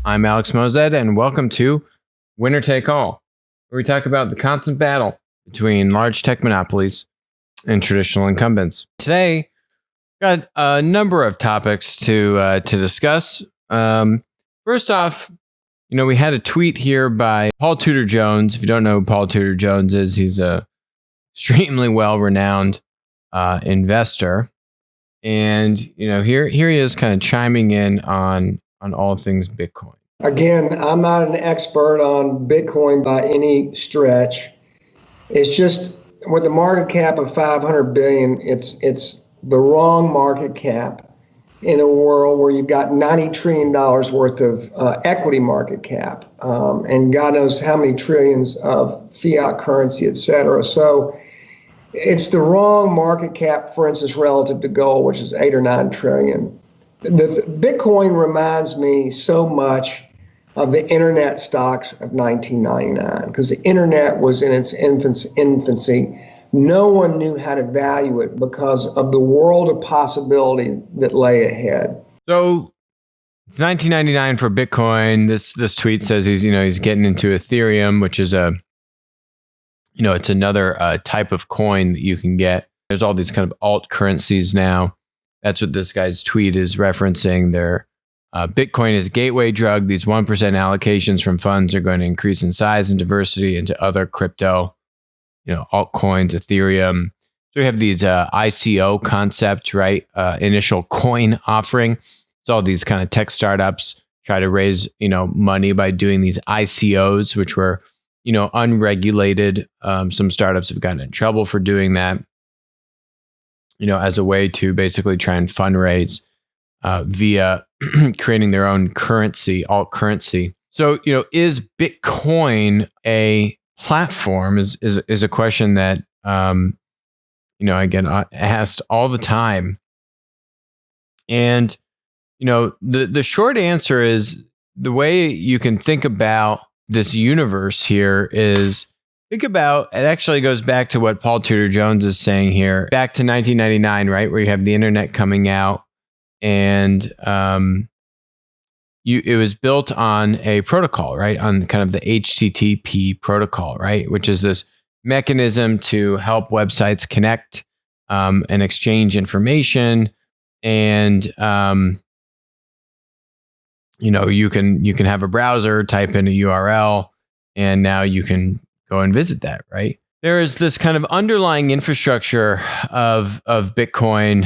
I'm Alex Mozed, and welcome to Winner Take All, where we talk about the constant battle between large tech monopolies and traditional incumbents. Today, got a number of topics to discuss. First off, we had a tweet here by Paul Tudor Jones. If you don't know who Paul Tudor Jones is, he's a extremely well-renowned investor. And, here he is kind of chiming in on all things Bitcoin. Again, I'm not an expert on Bitcoin by any stretch. It's just with a market cap of 500 billion, it's the wrong market cap in a world where you've got $90 trillion worth of equity market cap, and God knows how many trillions of fiat currency, et cetera. So it's the wrong market cap, for instance, relative to gold, which is 8 or 9 trillion. The Bitcoin reminds me so much of the internet stocks of 1999, because the internet was in its infancy. No one knew how to value it because of the world of possibility that lay ahead. So it's 1999 for Bitcoin. This tweet says he's getting into Ethereum, which is it's another type of coin that you can get. There's all these kind of alt currencies now. That's what this guy's tweet is referencing. Bitcoin is a gateway drug. These 1% allocations from funds are going to increase in size and diversity into other crypto, altcoins, Ethereum. So we have these ICO concept, right? Initial coin offering. So all these kind of tech startups try to raise, money by doing these ICOs, which were, unregulated. Some startups have gotten in trouble for doing that, as a way to basically try and fundraise via creating their own currency, alt currency. So, is Bitcoin a platform is a question that, again, asked all the time. And, the short answer is the way you can think about this universe here is think about, it actually goes back to what Paul Tudor Jones is saying here, back to 1999, right? Where you have the internet coming out and it was built on a protocol, right? On kind of the HTTP protocol, right? Which is this mechanism to help websites connect and exchange information. And, you can have a browser, type in a URL, and now you can go and visit that, right? There is this kind of underlying infrastructure of Bitcoin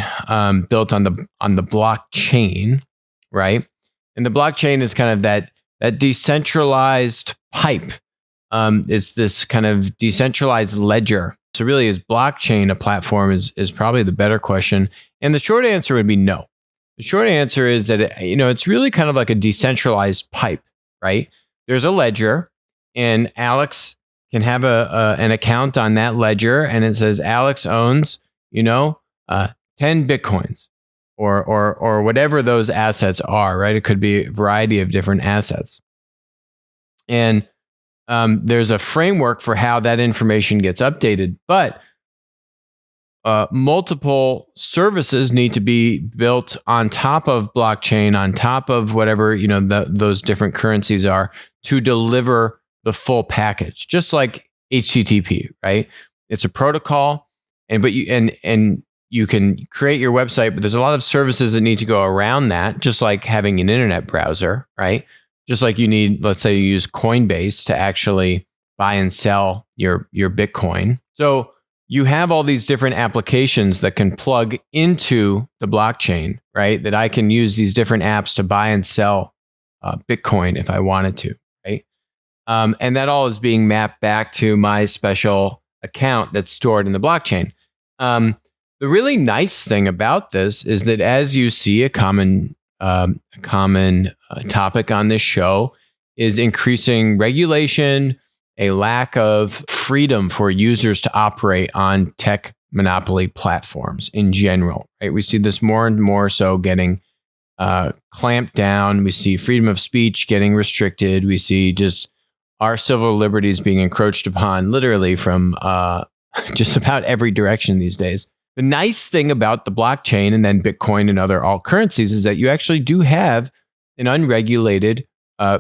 built on the blockchain, right? And the blockchain is kind of that decentralized pipe. It's this kind of decentralized ledger. So really, is blockchain a platform is probably the better question. And the short answer would be no. The short answer is that it's really kind of like a decentralized pipe, right? There's a ledger, and Alex can have an account on that ledger, and it says Alex owns 10 Bitcoins or whatever those assets are, right? It could be a variety of different assets. And there's a framework for how that information gets updated, but multiple services need to be built on top of blockchain, on top of whatever those different currencies are, to deliver the full package. Just like HTTP, right? It's a protocol, and you can create your website, but there's a lot of services that need to go around that. Just like having an internet browser, right? Just like you need, let's say you use Coinbase to actually buy and sell your Bitcoin. So you have all these different applications that can plug into the blockchain, right? That I can use these different apps to buy and sell Bitcoin if I wanted to, right? And that all is being mapped back to my special account that's stored in the blockchain. The really nice thing about this is that as you see, a common topic on this show is increasing regulation, a lack of freedom for users to operate on tech monopoly platforms in general, right? We see this more and more so getting clamped down. We see freedom of speech getting restricted. We see just our civil liberties being encroached upon literally from just about every direction these days. The nice thing about the blockchain and then Bitcoin and other alt currencies is that you actually do have an unregulated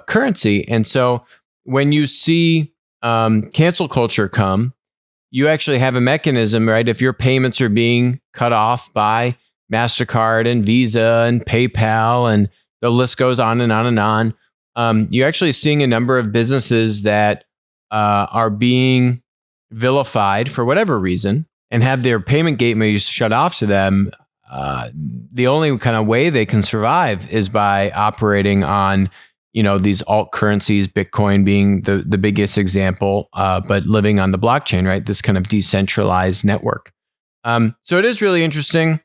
currency. And so when you see cancel culture come, you actually have a mechanism, right? If your payments are being cut off by MasterCard and Visa and PayPal, and the list goes on and on and on, you're actually seeing a number of businesses that are being vilified for whatever reason and have their payment gateways shut off to them. The only kind of way they can survive is by operating on, these alt currencies, Bitcoin being the biggest example, but living on the blockchain, right? This kind of decentralized network. So it is really interesting.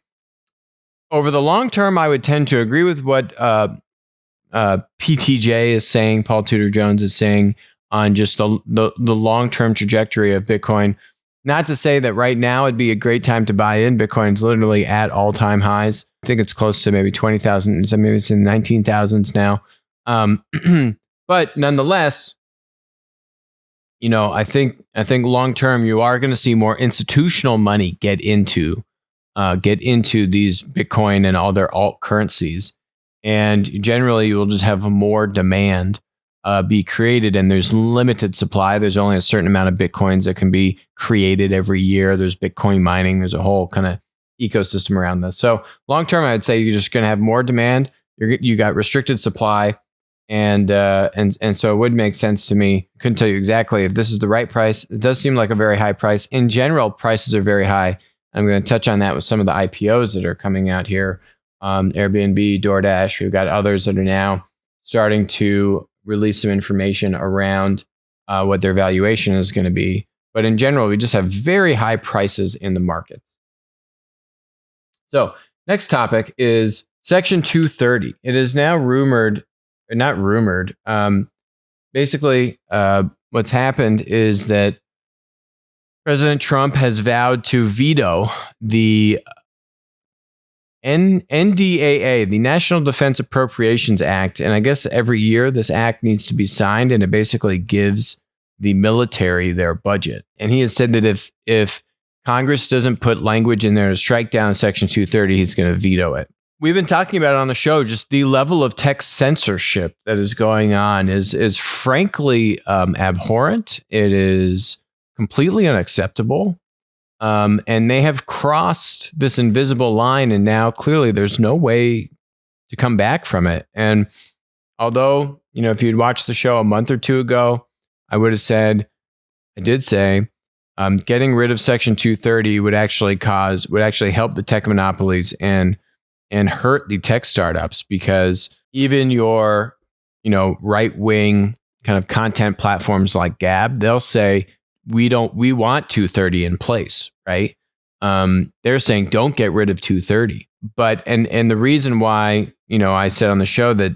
Over the long term, I would tend to agree with what PTJ is saying, Paul Tudor Jones is saying, on just the long-term trajectory of Bitcoin. Not to say that right now it'd be a great time to buy in. Bitcoin's literally at all-time highs. I think it's close to maybe 20,000, so maybe it's in 19,000s now. But nonetheless, I think long-term you are going to see more institutional money get into these Bitcoin and all their alt currencies. And generally you will just have more demand be created, and there's limited supply. There's only a certain amount of Bitcoins that can be created every year. There's Bitcoin mining. There's a whole kind of ecosystem around this. So long term, I would say you're just going to have more demand. You got restricted supply, and so it would make sense to me. Couldn't tell you exactly if this is the right price. It does seem like a very high price. In general, prices are very high. I'm going to touch on that with some of the IPOs that are coming out here. Airbnb, DoorDash. We've got others that are now starting to release some information around what their valuation is going to be. But in general, we just have very high prices in the markets. So next topic is Section 230. It is now not rumored. Basically, what's happened is that President Trump has vowed to veto the NDAA, the National Defense Appropriations Act. And I guess every year this act needs to be signed, and it basically gives the military their budget. And he has said that if Congress doesn't put language in there to strike down Section 230, he's going to veto it. We've been talking about it on the show. Just the level of tech censorship that is going on is frankly abhorrent. It is completely unacceptable. And they have crossed this invisible line, and now clearly there's no way to come back from it. And although, if you'd watched the show a month or two ago, I did say, getting rid of Section 230 would actually help the tech monopolies and hurt the tech startups, because even your, right-wing kind of content platforms like Gab, they'll say, we want 230 in place, right? They're saying don't get rid of 230. But and the reason why, I said on the show that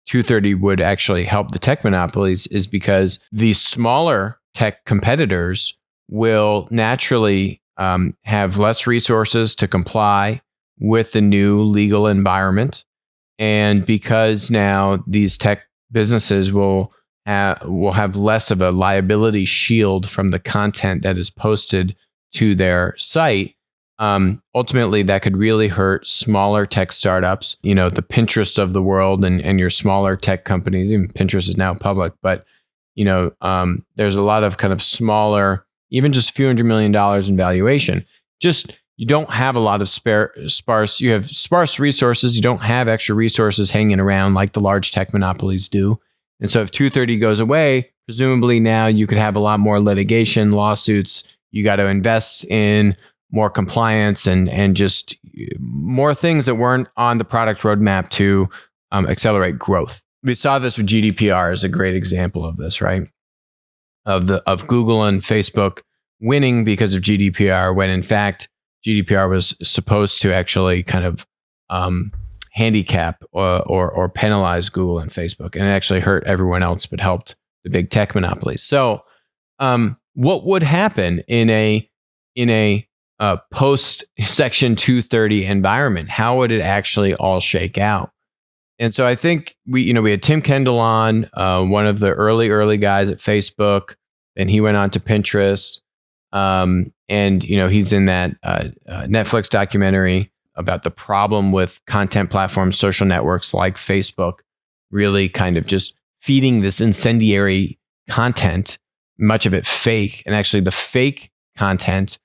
230 would actually help the tech monopolies is because the smaller tech competitors will naturally have less resources to comply with the new legal environment. And because now these tech businesses will have less of a liability shield from the content that is posted to their site, ultimately that could really hurt smaller tech startups, the Pinterest of the world and your smaller tech companies. Even Pinterest is now public, but there's a lot of kind of smaller, even just a few $100 million in valuation. Just you don't have a lot of you have sparse resources. You don't have extra resources hanging around like the large tech monopolies do. And so if 230 goes away, presumably now you could have a lot more litigation, lawsuits. You got to invest in more compliance and just more things that weren't on the product roadmap to accelerate growth. We saw this with GDPR as a great example of this, right? Of Google and Facebook winning because of GDPR, when in fact GDPR was supposed to actually kind of handicap or penalize Google and Facebook, and it actually hurt everyone else but helped the big tech monopolies. So what would happen in a post Section 230 environment? How would it actually all shake out? And so I think we had Tim Kendall on, one of the early guys at Facebook, and he went on to Pinterest, and he's in that Netflix documentary about the problem with content platforms, social networks like Facebook, really kind of just feeding this incendiary content, much of it fake, and actually the fake content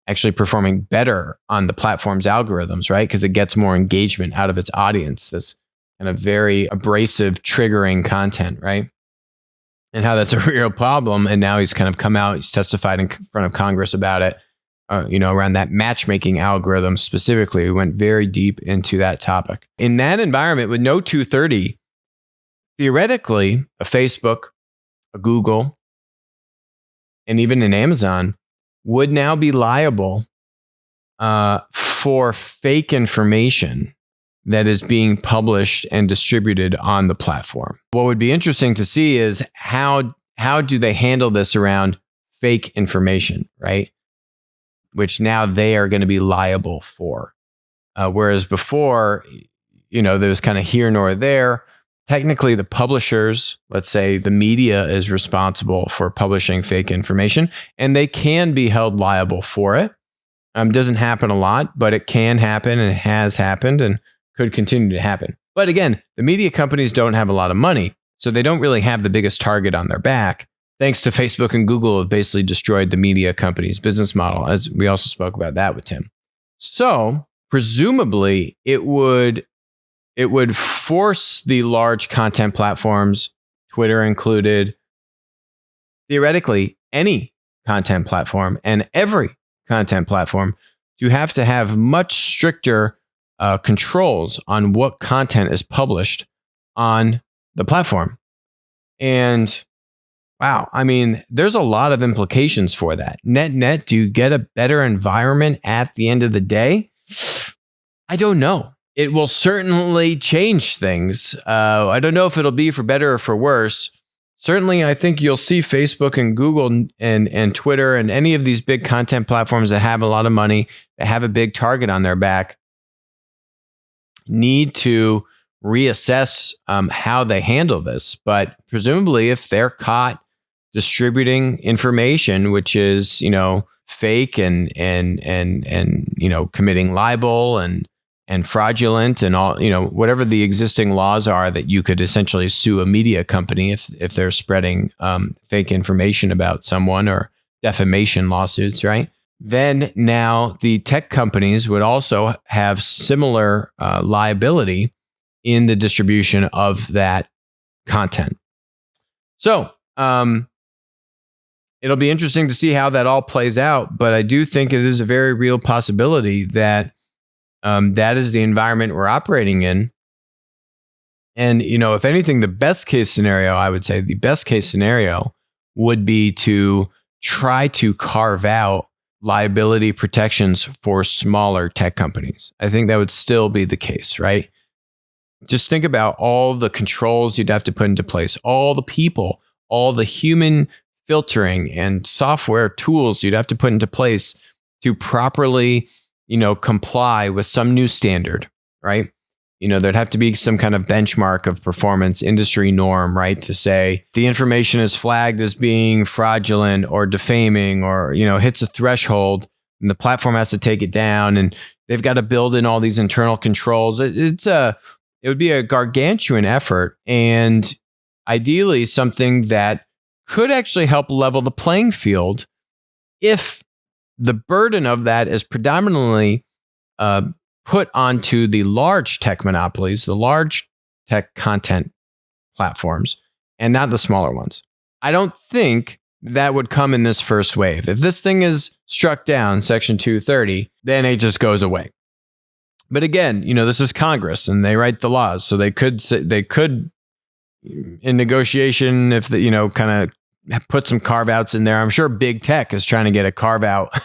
actually performing better on the platform's algorithms, right? Because it gets more engagement out of its audience, this kind of very abrasive, triggering content, right? And how that's a real problem. And now he's kind of come out, he's testified in front of Congress about it, around that matchmaking algorithm specifically. We went very deep into that topic. In that environment with no 230, theoretically, a Facebook, a Google, and even an Amazon would now be liable for fake information that is being published and distributed on the platform. What would be interesting to see is how do they handle this around fake information, right? Which now they are going to be liable for. Whereas before, there was kind of here nor there. Technically, the publishers, let's say the media, is responsible for publishing fake information, and they can be held liable for it. Doesn't happen a lot, but it can happen, and it has happened, and could continue to happen. But again, the media companies don't have a lot of money, so they don't really have the biggest target on their back. Thanks to Facebook and Google have basically destroyed the media company's business model, as we also spoke about that with Tim. So presumably, it would force the large content platforms, Twitter included, theoretically any content platform and every content platform, to have much stricter controls on what content is published on the platform. And wow, I mean, there's a lot of implications for that. Net, do you get a better environment at the end of the day? I don't know. It will certainly change things. I don't know if it'll be for better or for worse. Certainly, I think you'll see Facebook and Google and Twitter and any of these big content platforms that have a lot of money, that have a big target on their back, need to reassess how they handle this. But presumably, if they're caught distributing information which is, fake and committing libel and fraudulent and all, whatever the existing laws are that you could essentially sue a media company if they're spreading fake information about someone, or defamation lawsuits, right? Then now the tech companies would also have similar liability in the distribution of that content. So it'll be interesting to see how that all plays out, but I do think it is a very real possibility that that is the environment we're operating in. And, if anything, the best case scenario, I would say the best case scenario would be to try to carve out liability protections for smaller tech companies. I think that would still be the case, right? Just think about all the controls you'd have to put into place, all the people, all the human filtering and software tools you'd have to put into place to properly comply with some new standard, right? There'd have to be some kind of benchmark of performance, industry norm, right? To say the information is flagged as being fraudulent or defaming, or, hits a threshold, and the platform has to take it down, and they've got to build in all these internal controls. It would be a gargantuan effort, and ideally something that could actually help level the playing field if the burden of that is predominantly put onto the large tech monopolies, the large tech content platforms, and not the smaller ones. I don't think that would come in this first wave. If this thing is struck down, Section 230, then it just goes away. But again, this is Congress, and they write the laws, so they could in negotiation, if kind of put some carve outs in there. I'm sure big tech is trying to get a carve out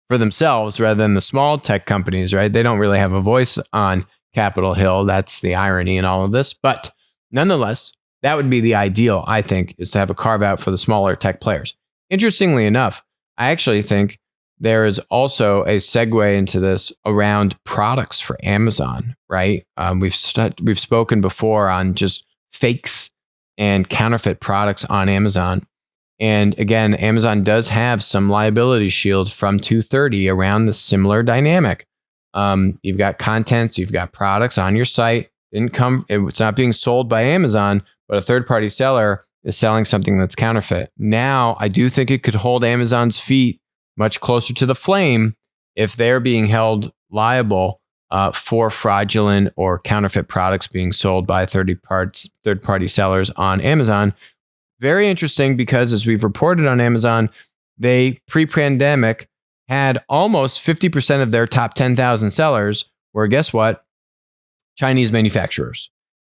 for themselves rather than the small tech companies, right? They don't really have a voice on Capitol Hill. That's the irony in all of this. But nonetheless, that would be the ideal, I think, is to have a carve out for the smaller tech players. Interestingly enough, I actually think there is also a segue into this around products for Amazon, right? We've spoken before on just fakes and counterfeit products on Amazon. And again, Amazon does have some liability shield from 230 around the similar dynamic. You've got contents, you've got products on your site. It's not being sold by Amazon, but a third-party seller is selling something that's counterfeit. Now, I do think it could hold Amazon's feet much closer to the flame if they're being held liable for fraudulent or counterfeit products being sold by third-party sellers on Amazon. Very interesting because, as we've reported on Amazon, they pre-pandemic had almost 50% of their top 10,000 sellers were, guess what? Chinese manufacturers.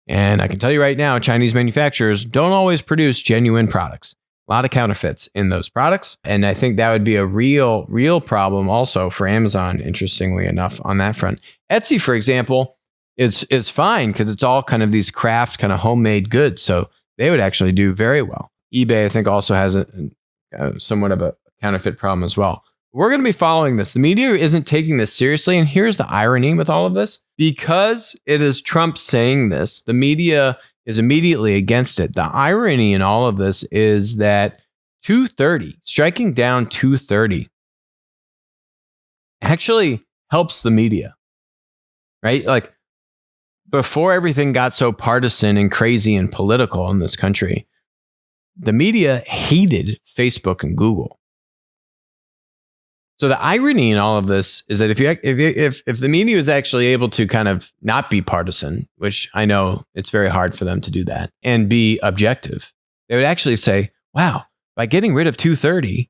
And I can tell you right now, Chinese manufacturers don't always produce genuine products. A lot of counterfeits in those products. And I think that would be a real problem also for Amazon, interestingly enough, on that front. Etsy, for example, is fine because it's all kind of these craft, kind of homemade goods. So they would actually do very well. eBay, I think, also has somewhat of a counterfeit problem as well. We're going to be following this. The media isn't taking this seriously. And here's the irony with all of this. Because it is Trump saying this, the media is immediately against it. The irony in all of this is that 230, striking down 230, actually helps the media, right? Like, before everything got so partisan and crazy and political in this country, the media hated Facebook and Google. So the irony in all of this is that if the media is actually able to kind of not be partisan, which I know it's very hard for them to do that, and be objective, they would actually say, wow, by getting rid of 230,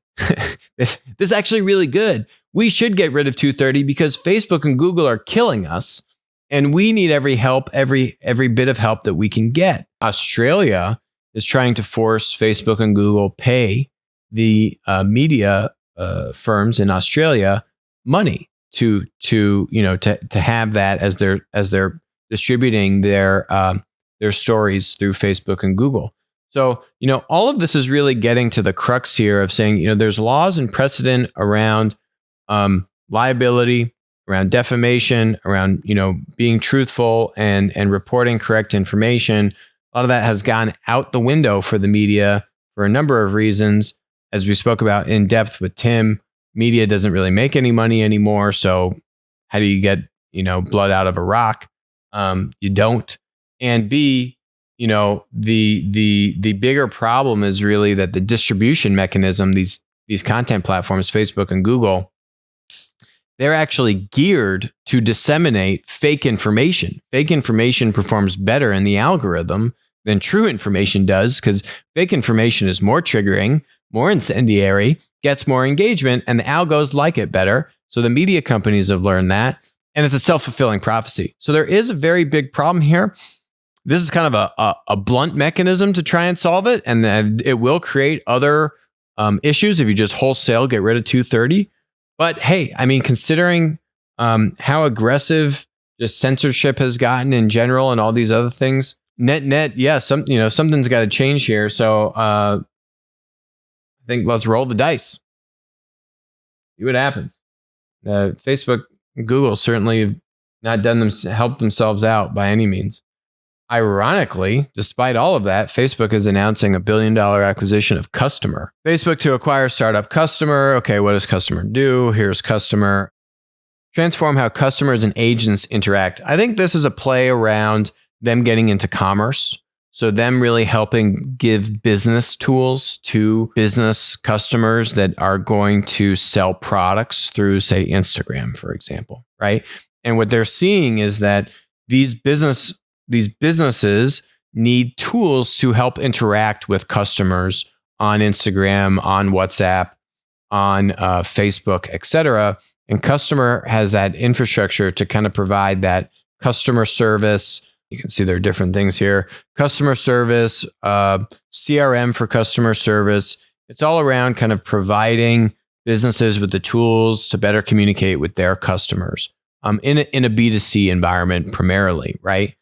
this is actually really good. We should get rid of 230 because Facebook and Google are killing us, and we need every help, every bit of help that we can get. Australia is trying to force Facebook and Google pay the media firms in Australia money to have that as they're distributing their stories through Facebook and Google. So, all of this is really getting to the crux here of saying, there's laws and precedent around liability, around defamation, around, being truthful and reporting correct information. A lot of that has gone out the window for the media for a number of reasons. As we spoke about in depth with Tim, media doesn't really make any money anymore. So how do you get, blood out of a rock? You don't. And B, the bigger problem is really that the distribution mechanism, these content platforms, Facebook and Google, they're actually geared to disseminate fake information. Fake information performs better in the algorithm than true information does because fake information is more triggering, more incendiary, gets more engagement, and the algos like it better. So the media companies have learned that, and it's a self-fulfilling prophecy. So there is a very big problem here. This is kind of a blunt mechanism to try and solve it, and then it will create other issues if you just wholesale get rid of 230. But hey, I mean, considering how aggressive just censorship has gotten in general and all these other things, net, yeah, something's got to change here. So I think let's roll the dice. See what happens. Facebook and Google certainly have not helped themselves out by any means. Ironically, despite all of that, Facebook is announcing $1 billion acquisition of Kustomer. Facebook to acquire startup Kustomer. Okay, what does Kustomer do? Here's Kustomer. Transform how customers and agents interact. I think this is a play around them getting into commerce. So them really helping give business tools to business customers that are going to sell products through, say, Instagram, for example, right? And what they're seeing is that these businesses need tools to help interact with customers on Instagram, on WhatsApp, on Facebook, etc. And Kustomer has that infrastructure to kind of provide that customer service. You can see there are different things here. Customer service, CRM for customer service. It's all around kind of providing businesses with the tools to better communicate with their customers in a B2C environment primarily, right?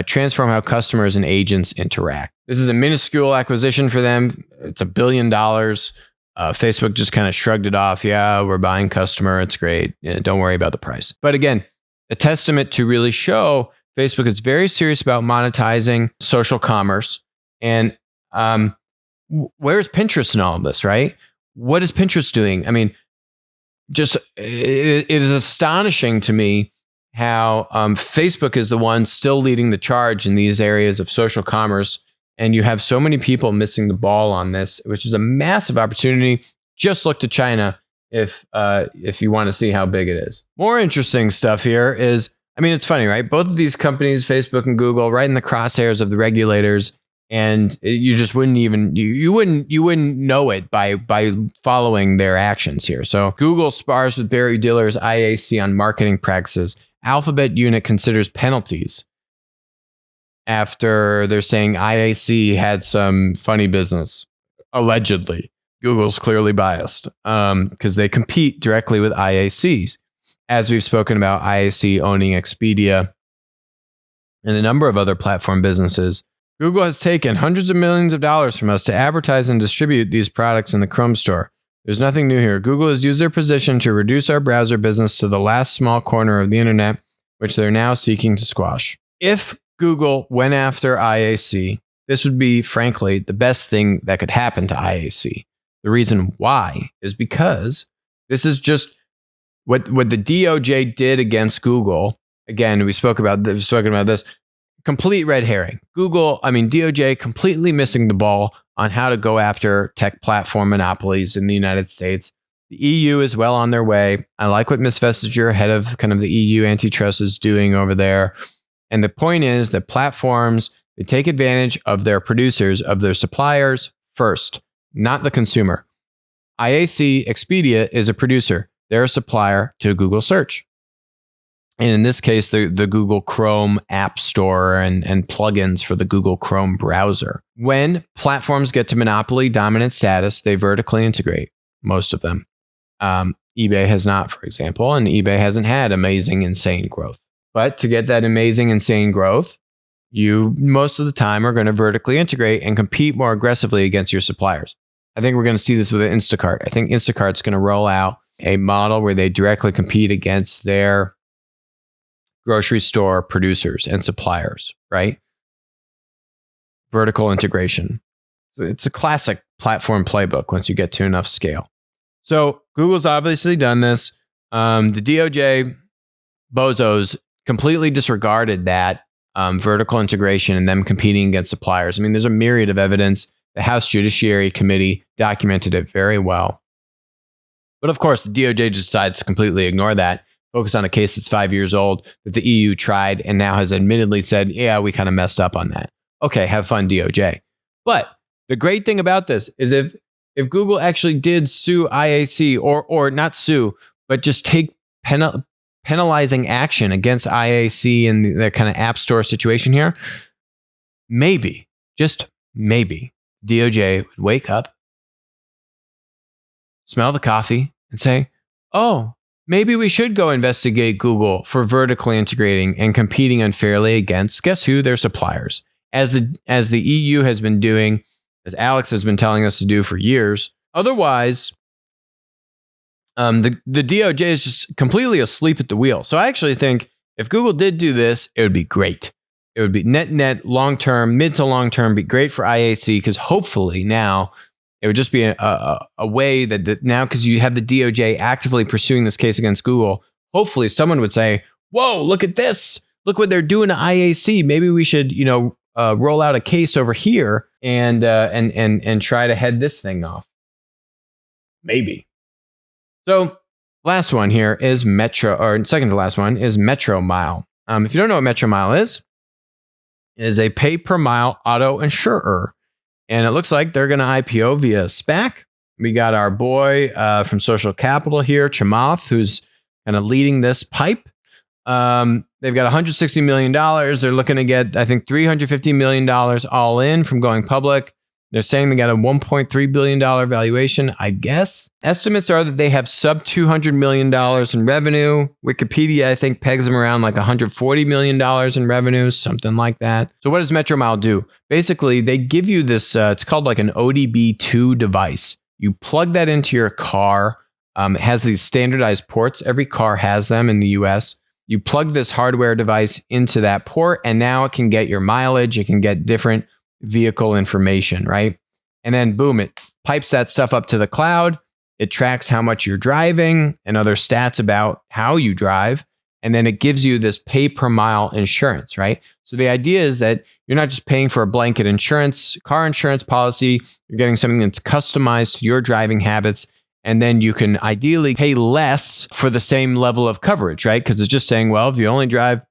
Transform how customers and agents interact. This is a minuscule acquisition for them. It's $1 billion. Facebook just kind of shrugged it off. Yeah, we're buying Kustomer. It's great. Yeah, don't worry about the price. But again, a testament to really show Facebook is very serious about monetizing social commerce. And where's Pinterest in all of this, right? What is Pinterest doing? I mean, just it is astonishing to me how Facebook is the one still leading the charge in these areas of social commerce And you have so many people missing the ball on this, which is a massive opportunity. Just look to China if you want to see how big it is. More interesting stuff here is, I mean, it's funny, right? Both of these companies, Facebook and Google, right in the crosshairs of the regulators, and you just wouldn't even you wouldn't know it by following their actions here. So Google spars with Berry Diller's IAC on marketing practices. Alphabet unit considers penalties after they're saying IAC had some funny business. Allegedly, Google's clearly biased because they compete directly with IACs. As we've spoken about, IAC owning Expedia and a number of other platform businesses. Google has taken hundreds of millions of dollars from us to advertise and distribute these products in the Chrome store. There's nothing new here. Google has used their position to reduce our browser business to the last small corner of the internet, which they're now seeking to squash. If Google went after IAC, this would be, frankly, the best thing that could happen to IAC. The reason why is because this is just what the DOJ did against Google. Again, we've spoken about this. Complete red herring. DOJ completely missing the ball on how to go after tech platform monopolies in the United States. The EU is well on their way. I like what Ms. Vestager, head of kind of the EU antitrust, is doing over there. And the point is that platforms, they take advantage of their producers, of their suppliers first, not the consumer. IAC, Expedia, is a producer. They're a supplier to Google Search. And in this case, the Google Chrome App Store and plugins for the Google Chrome browser. When platforms get to monopoly dominant status, they vertically integrate, most of them. eBay has not, for example, and eBay hasn't had amazing, insane growth. But to get that amazing, insane growth, you most of the time are going to vertically integrate and compete more aggressively against your suppliers. I think we're going to see this with Instacart. I think Instacart's going to roll out a model where they directly compete against their grocery store producers and suppliers, right? Vertical integration. It's a classic platform playbook once you get to enough scale. So Google's obviously done this. The DOJ bozos completely disregarded that vertical integration and them competing against suppliers. I mean, there's a myriad of evidence. The House Judiciary Committee documented it very well. But of course, the DOJ just decides to completely ignore that, focus on a case that's 5 years old that the EU tried and now has admittedly said, yeah, we kind of messed up on that. Okay, have fun, DOJ. But the great thing about this is if Google actually did sue IAC or not sue, but just take penalizing action against IAC in the kind of app store situation here, maybe, just maybe, DOJ would wake up, smell the coffee, and say, oh, maybe we should go investigate Google for vertically integrating and competing unfairly against, guess who, their suppliers. As the EU has been doing, as Alex has been telling us to do for years. Otherwise, the DOJ is just completely asleep at the wheel. So I actually think if Google did do this, it would be great. It would be net long-term, mid to long-term, be great for IAC because hopefully now it would just be a way that now, because you have the DOJ actively pursuing this case against Google, hopefully someone would say, whoa, look at this. Look what they're doing to IAC. Maybe we should, roll out a case over here and try to head this thing off. Maybe. So last one here is second to last one is Metromile. If you don't know what Metromile is, it is a pay per mile auto insurer. And it looks like they're going to IPO via SPAC. We got our boy from Social Capital here, Chamath, who's kind of leading this pipe. They've got $160 million. They're looking to get, I think, $350 million all in from going public. They're saying they got a $1.3 billion valuation, I guess. Estimates are that they have sub $200 million in revenue. Wikipedia, I think, pegs them around like $140 million in revenue, something like that. So what does Metromile do? Basically, they give you this, it's called like an ODB2 device. You plug that into your car. It has these standardized ports. Every car has them in the US. You plug this hardware device into that port, and now it can get your mileage. It can get different vehicle information, right? And then boom, it pipes that stuff up to the cloud. It tracks how much you're driving and other stats about how you drive. And then it gives you this pay per mile insurance, right? So the idea is that you're not just paying for a blanket insurance, car insurance policy, you're getting something that's customized to your driving habits. And then you can ideally pay less for the same level of coverage, right? Because it's just saying, well, if you only drive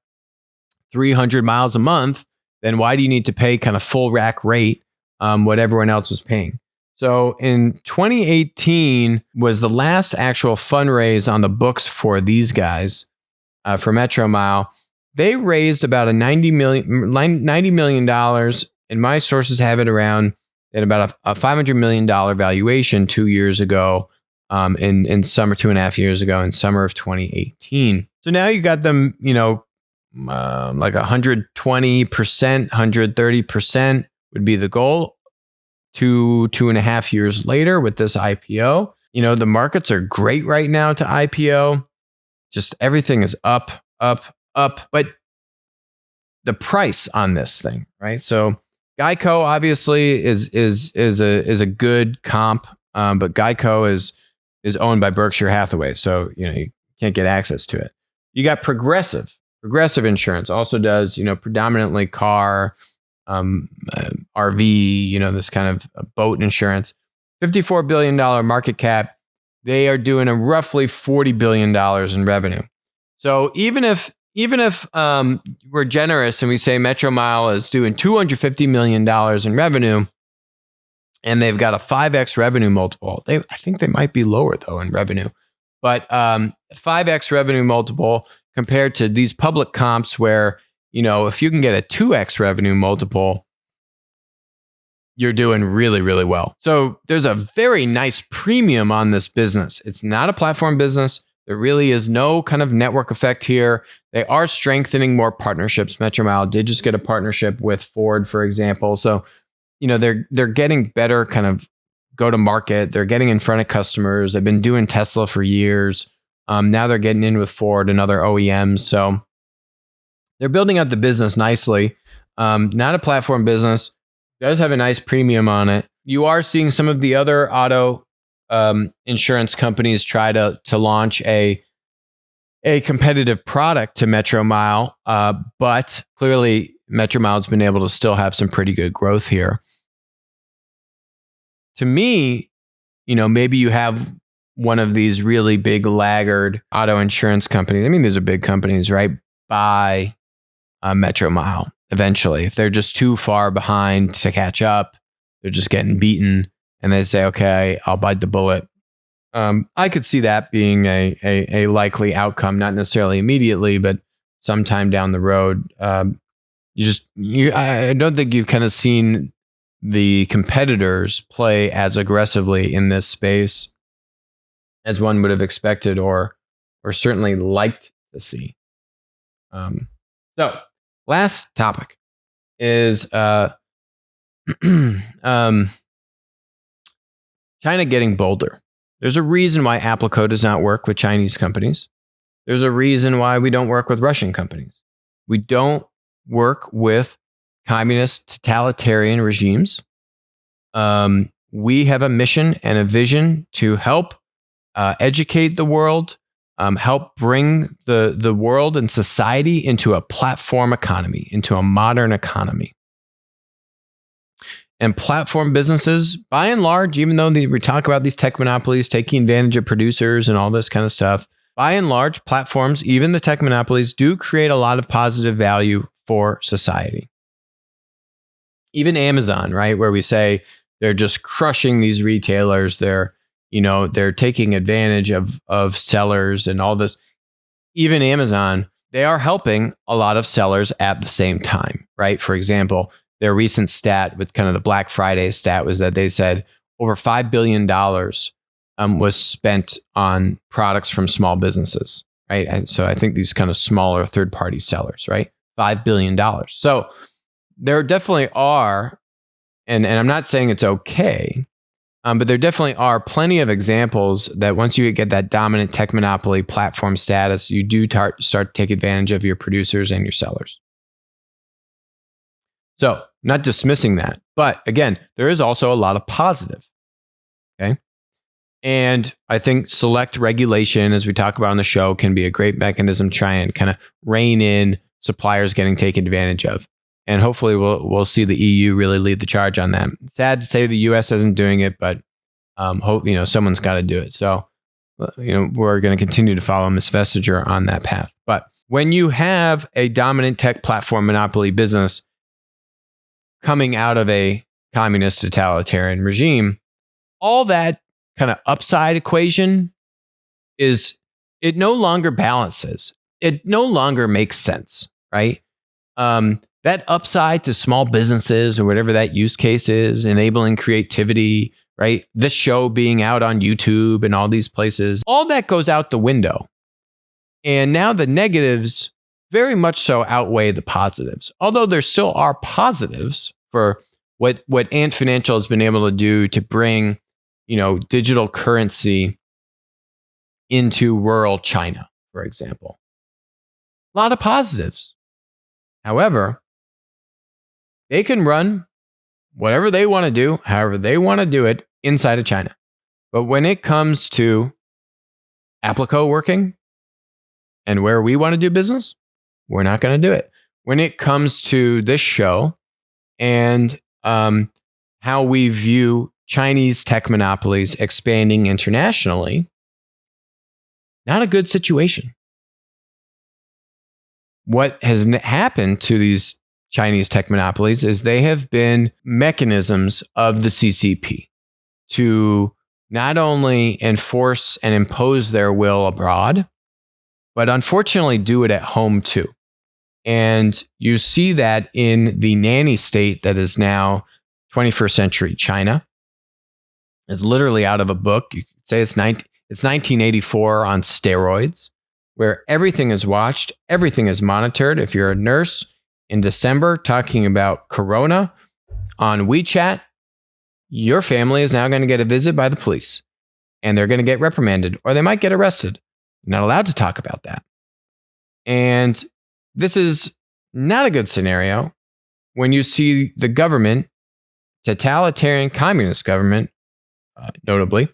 300 miles a month, then why do you need to pay kind of full rack rate what everyone else was paying? So in 2018 was the last actual fundraise on the books for these guys. For Metromile, they raised about $90 million. And my sources have it around at about a $500 million valuation 2 years ago, in summer, 2.5 years ago, in summer of 2018. So now you got them, like 120%, 130% would be the goal 2.5 years later with this IPO. The markets are great right now to IPO. Just everything is up, up, up. But the price on this thing, right? So Geico obviously is a good comp, but Geico is owned by Berkshire Hathaway, so you can't get access to it. You got Progressive. Progressive Insurance also does predominantly car, RV, this kind of boat insurance. $54 billion market cap. They are doing a roughly $40 billion in revenue. So even if we're generous and we say Metromile is doing $250 million in revenue, and they've got a 5x revenue multiple, I think they might be lower though in revenue, but 5x revenue multiple compared to these public comps where, if you can get a 2x revenue multiple, you're doing really, really well. So there's a very nice premium on this business. It's not a platform business. There really is no kind of network effect here. They are strengthening more partnerships. Metromile did just get a partnership with Ford, for example. So, they're getting better kind of go to market. They're getting in front of customers. They've been doing Tesla for years. Now they're getting in with Ford and other OEMs. So they're building out the business nicely. Not a platform business. Does have a nice premium on it. You are seeing some of the other auto insurance companies try to launch a competitive product to Metromile, but clearly Metromile's been able to still have some pretty good growth here. To me, maybe you have one of these really big laggard auto insurance companies. I mean, these are big companies, right? Buy Metromile. Eventually, if they're just too far behind to catch up, they're just getting beaten, and they say, "Okay, I'll bite the bullet." I could see that being a likely outcome, not necessarily immediately, but sometime down the road. I don't think you've kind of seen the competitors play as aggressively in this space as one would have expected, or certainly liked to see. So. Last topic is China getting bolder. There's a reason why Applico does not work with Chinese companies. There's a reason why we don't work with Russian companies. We don't work with communist totalitarian regimes. We have a mission and a vision to help educate the world, help bring the world and society into a platform economy, into a modern economy. And platform businesses, by and large, even though we talk about these tech monopolies taking advantage of producers and all this kind of stuff, by and large, platforms, even the tech monopolies, do create a lot of positive value for society. Even Amazon, right, where we say they're just crushing these retailers, they're taking advantage of sellers and all this. Even Amazon, they are helping a lot of sellers at the same time, right? For example, their recent stat with kind of the Black Friday stat was that they said over $5 billion was spent on products from small businesses, right? So I think these kind of smaller third-party sellers, right? $5 billion. So there definitely are, and I'm not saying it's okay, but there definitely are plenty of examples that once you get that dominant tech monopoly platform status, you do start to take advantage of your producers and your sellers. So, not dismissing that, but again, there is also a lot of positive. Okay. And I think select regulation, as we talk about on the show, can be a great mechanism to try and kind of rein in suppliers getting taken advantage of. And hopefully we'll see the EU really lead the charge on that. Sad to say the US isn't doing it, but hope someone's got to do it. So we're going to continue to follow Ms. Vestager on that path. But when you have a dominant tech platform monopoly business coming out of a communist totalitarian regime, all that kind of upside equation it no longer balances. It no longer makes sense, right? That upside to small businesses or whatever that use case is, enabling creativity, right? This show being out on YouTube and all these places, all that goes out the window. And now the negatives very much so outweigh the positives. Although there still are positives for what Ant Financial has been able to do to bring, digital currency into rural China, for example. A lot of positives. However, they can run whatever they want to do, however they want to do it inside of China. But when it comes to Applico working and where we want to do business, we're not going to do it. When it comes to this show and how we view Chinese tech monopolies expanding internationally, not a good situation. What has happened to these Chinese tech monopolies is they have been mechanisms of the CCP to not only enforce and impose their will abroad, but unfortunately do it at home too. And you see that in the nanny state that is now 21st century China. It's literally out of a book. You could say it's 1984 on steroids, where everything is watched, everything is monitored. If you're a nurse in December talking about Corona on WeChat, your family is now going to get a visit by the police and they're going to get reprimanded or they might get arrested. You're not allowed to talk about that. And this is not a good scenario when you see the government, totalitarian communist government, notably,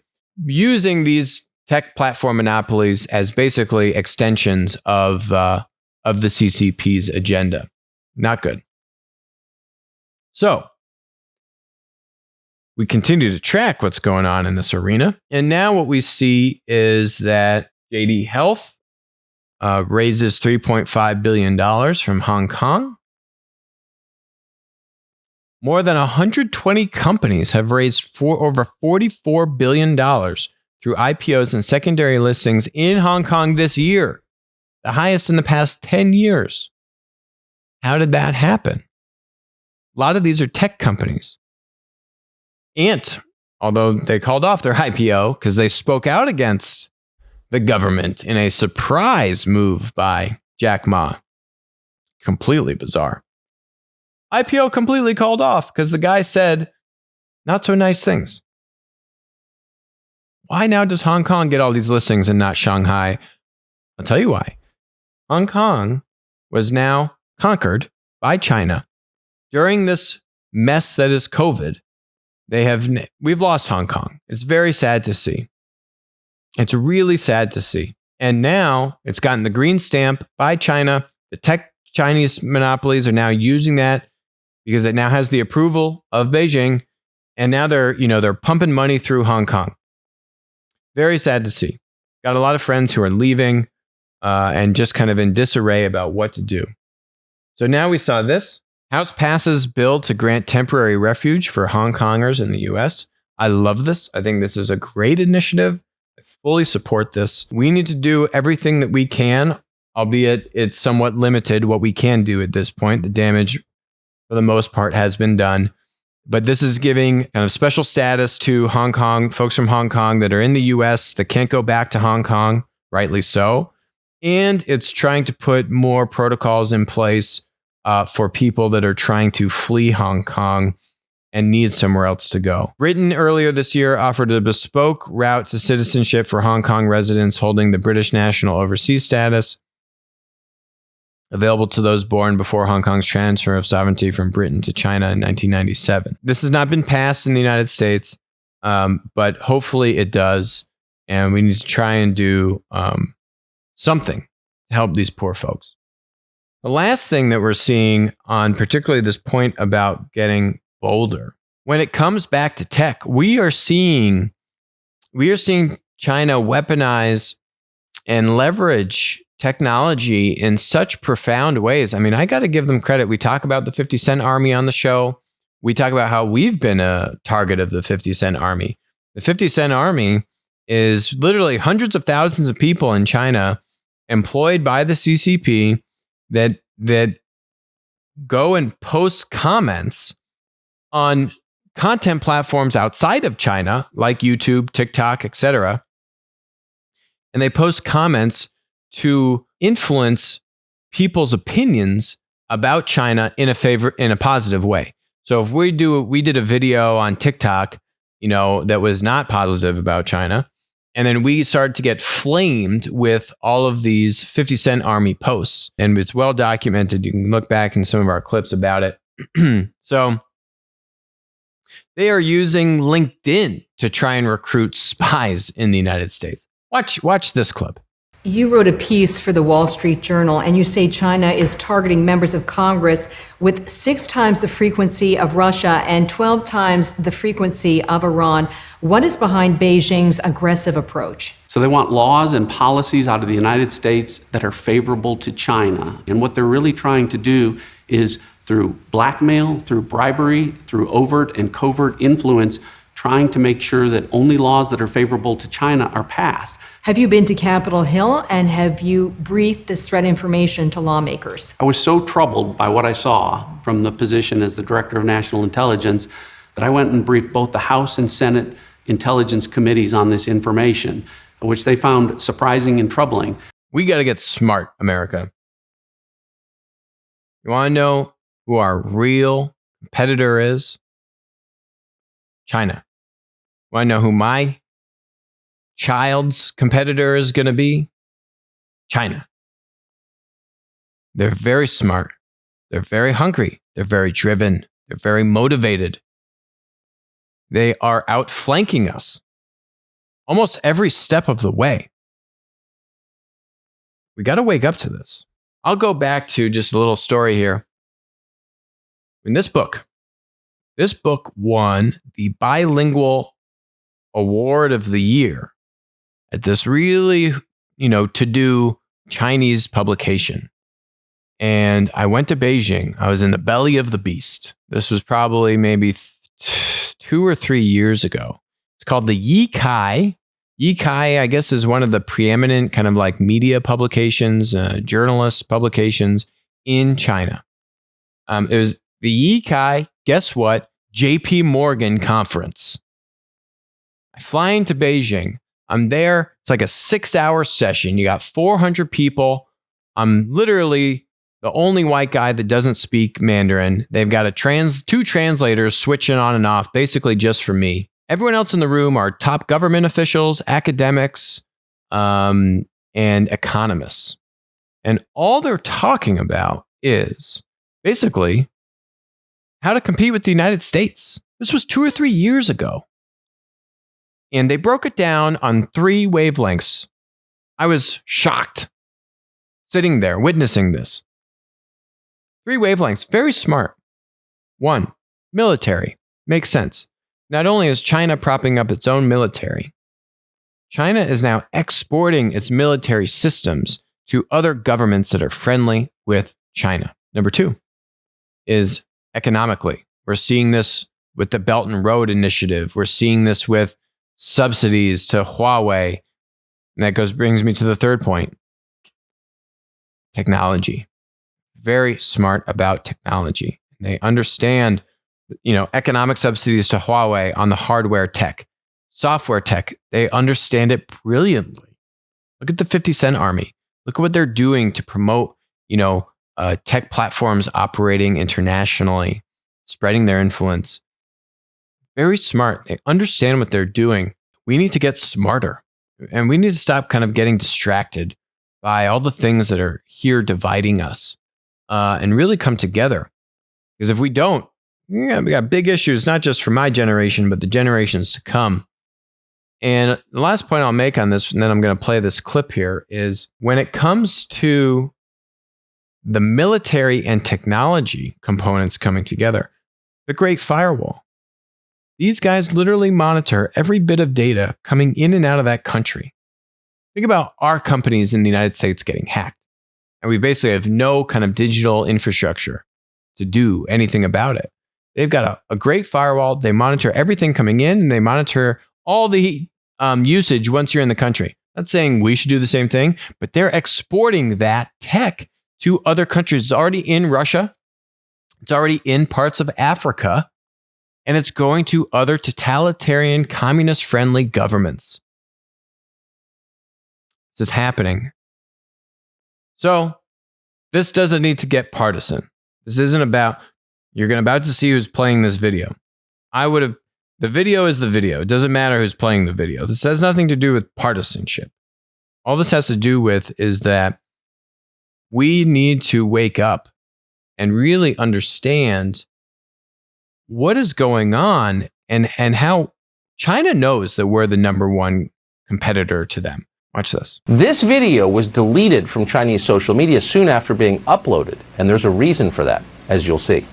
using these tech platform monopolies as basically extensions of the CCP's agenda. Not good. So we continue to track what's going on in this arena. And now what we see is that JD Health raises $3.5 billion from Hong Kong. More than 120 companies have raised over $44 billion through IPOs and secondary listings in Hong Kong this year, the highest in the past 10 years. How did that happen? A lot of these are tech companies. Ant, although they called off their IPO because they spoke out against the government in a surprise move by Jack Ma. Completely bizarre. IPO completely called off because the guy said not so nice things. Why now does Hong Kong get all these listings and not Shanghai? I'll tell you why. Hong Kong was now conquered by China. During this mess that is COVID, we've lost Hong Kong. It's very sad to see. It's really sad to see. And now it's gotten the green stamp by China. The tech Chinese monopolies are now using that because it now has the approval of Beijing. And now they're pumping money through Hong Kong. Very sad to see. Got a lot of friends who are leaving and just kind of in disarray about what to do. So now we saw this. House passes bill to grant temporary refuge for Hong Kongers in the US. I love this. I think this is a great initiative. I fully support this. We need to do everything that we can, albeit it's somewhat limited what we can do at this point. The damage, for the most part, has been done. But this is giving kind of special status to Hong Kong, folks from Hong Kong that are in the US that can't go back to Hong Kong, rightly so. And it's trying to put more protocols in place for people that are trying to flee Hong Kong and need somewhere else to go. Britain earlier this year offered a bespoke route to citizenship for Hong Kong residents holding the British national overseas status, available to those born before Hong Kong's transfer of sovereignty from Britain to China in 1997. This has not been passed in the United States, but hopefully it does. And we need to try and do something to help these poor folks. The last thing that we're seeing on particularly this point about getting bolder, when it comes back to tech, we are seeing China weaponize and leverage technology in such profound ways. I mean, I got to give them credit. We talk about the 50 Cent Army on the show. We talk about how we've been a target of the 50 Cent Army. The 50 Cent Army is literally hundreds of thousands of people in China employed by the CCP that go and post comments on content platforms outside of China, like YouTube, TikTok, etc. And they post comments to influence people's opinions about China in a positive way. So if we did a video on TikTok, that was not positive about China, and then we started to get flamed with all of these 50 Cent Army posts, and it's well documented. You can look back in some of our clips about it. So they are using LinkedIn to try and recruit spies in the United States. Watch this clip. You wrote a piece for the Wall Street Journal, and you say China is targeting members of Congress with 6 times the frequency of Russia and 12 times the frequency of Iran. What is behind Beijing's aggressive approach? So they want laws and policies out of the United States that are favorable to China. And what they're really trying to do is, through blackmail, through bribery, through overt and covert influence, trying to make sure that only laws that are favorable to China are passed. Have you been to Capitol Hill, and have you briefed this threat information to lawmakers? I was so troubled by what I saw from the position as the Director of National Intelligence that I went and briefed both the House and Senate Intelligence Committees on this information, which they found surprising and troubling. We got to get smart, America. You want to know who our real competitor is? China. Want to know who my child's competitor is going to be? China. They're very smart. They're very hungry. They're very driven. They're very motivated. They are outflanking us almost every step of the way. We got to wake up to this. I'll go back to just a little story here. In this book won the Bilingual Award of the Year at this really, to-do Chinese publication. And I went to Beijing. I was in the belly of the beast. This was probably maybe 2 or 3 years ago. It's called the Yikai. Yikai, I guess, is one of the preeminent kind of like media publications, journalist publications in China. It was the Yikai, guess what? JP Morgan conference. I fly into Beijing. I'm there. It's like a 6-hour session. You got 400 people. I'm literally the only white guy that doesn't speak Mandarin. They've got two translators switching on and off, basically just for me. Everyone else in the room are top government officials, academics, and economists. And all they're talking about is basically how to compete with the United States. This was 2 or 3 years ago. And they broke it down on 3 wavelengths. I was shocked sitting there witnessing this. 3 wavelengths, very smart. 1, military. Makes sense. Not only is China propping up its own military, China is now exporting its military systems to other governments that are friendly with China. Number 2 is economically. We're seeing this with the Belt and Road Initiative. We're seeing this with subsidies to Huawei. And that brings me to the third point. Technology. Very smart about technology. They understand, economic subsidies to Huawei on the hardware tech, software tech. They understand it brilliantly. Look at the 50 Cent Army. Look at what they're doing to promote, tech platforms operating internationally, spreading their influence. Very smart. They understand what they're doing. We need to get smarter, and we need to stop kind of getting distracted by all the things that are here dividing us, and really come together. Because if we don't, we got big issues, not just for my generation, but the generations to come. And the last point I'll make on this, and then I'm going to play this clip here, is when it comes to the military and technology components coming together, the Great Firewall. These guys literally monitor every bit of data coming in and out of that country. Think about our companies in the United States getting hacked. And we basically have no kind of digital infrastructure to do anything about it. They've got a great firewall. They monitor everything coming in, and they monitor all the usage once you're in the country. Not saying we should do the same thing, but they're exporting that tech to other countries. It's already in Russia. It's already in parts of Africa. And it's going to other totalitarian, communist-friendly governments. This is happening. So this doesn't need to get partisan. This isn't about, you're about to see who's playing this video. The video is the video. It doesn't matter who's playing the video. This has nothing to do with partisanship. All this has to do with is that we need to wake up and really understand what is going on and how China knows that we're the number one competitor to them. Watch this. This video was deleted from Chinese social media soon after being uploaded, and there's a reason for that, as you'll see.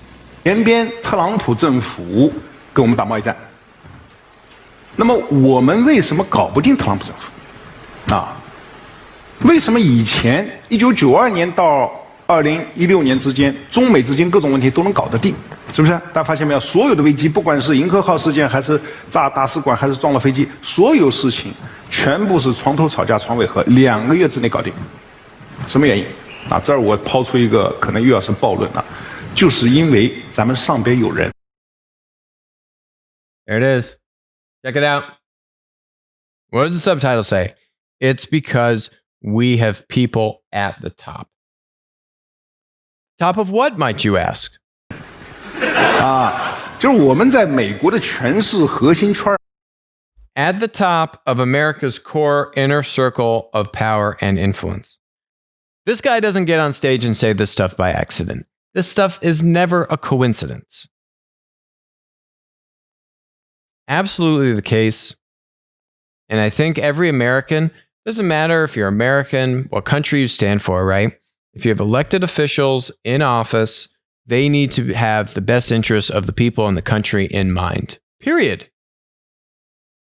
延边特朗普政府跟我们打贸易战，那么我们为什么搞不定特朗普政府？啊，为什么以前1992年到2016年之间，中美之间各种问题都能搞得定？是不是？大家发现没有？所有的危机，不管是银河号事件，还是炸大使馆，还是撞了飞机，所有事情全部是床头吵架床尾和，2个月之内搞定。什么原因？啊，这儿我抛出一个可能又要是暴论了，就是因为咱们上边有人。There it is. Check it out. What does the subtitle say? It's because we have people at the top. Top of what, might you ask? 就是我们在美国的权势核心圈 At the top of America's core inner circle of power and influence. This guy doesn't get on stage and say this stuff by accident. This stuff is never a coincidence. Absolutely the case. And I think every American, doesn't matter if you're American, what country you stand for, right? If you have elected officials in office, they need to have the best interests of the people in the country in mind. Period.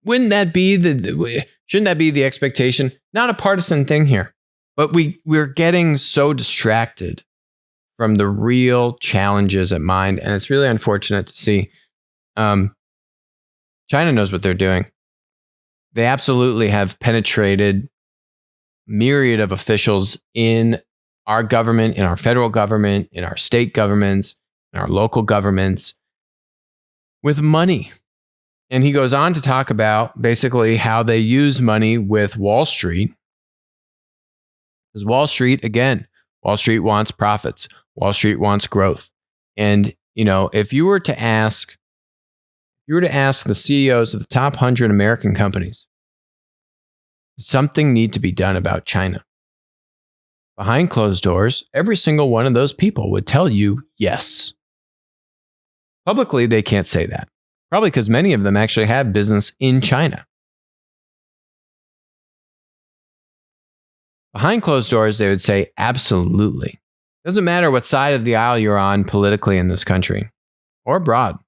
Shouldn't that be the expectation? Not a partisan thing here. But we're getting so distracted from the real challenges at mind. And it's really unfortunate to see. China knows what they're doing. They absolutely have penetrated myriad of officials in our government, in our federal government, in our state governments, in our local governments with money. And he goes on to talk about basically how they use money with Wall Street. Because Wall Street, again, Wall Street wants profits. Wall Street wants growth. And, if you were to ask the CEOs of the top 100 American companies, something need to be done about China. Behind closed doors, every single one of those people would tell you yes. Publicly, they can't say that. Probably because many of them actually have business in China. Behind closed doors, they would say absolutely. Doesn't matter what side of the aisle you're on politically in this country or abroad.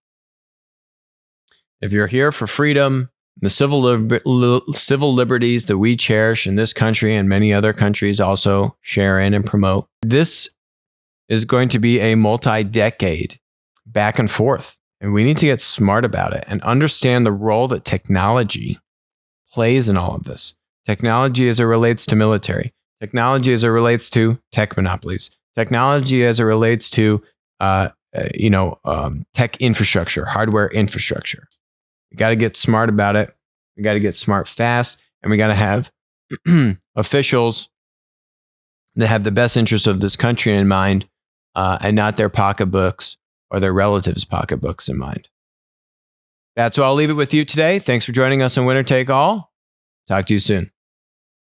If you're here for freedom, the civil liberties that we cherish in this country and many other countries also share in and promote, this is going to be a multi-decade back and forth. And we need to get smart about it and understand the role that technology plays in all of this. Technology as it relates to military, technology as it relates to tech monopolies, technology as it relates to tech infrastructure, hardware infrastructure. We got to get smart about it. We got to get smart fast, and we got to have officials that have the best interests of this country in mind, and not their pocketbooks or their relatives' pocketbooks in mind. That's what I'll leave it with you today. Thanks for joining us on Winner Take All. Talk to you soon.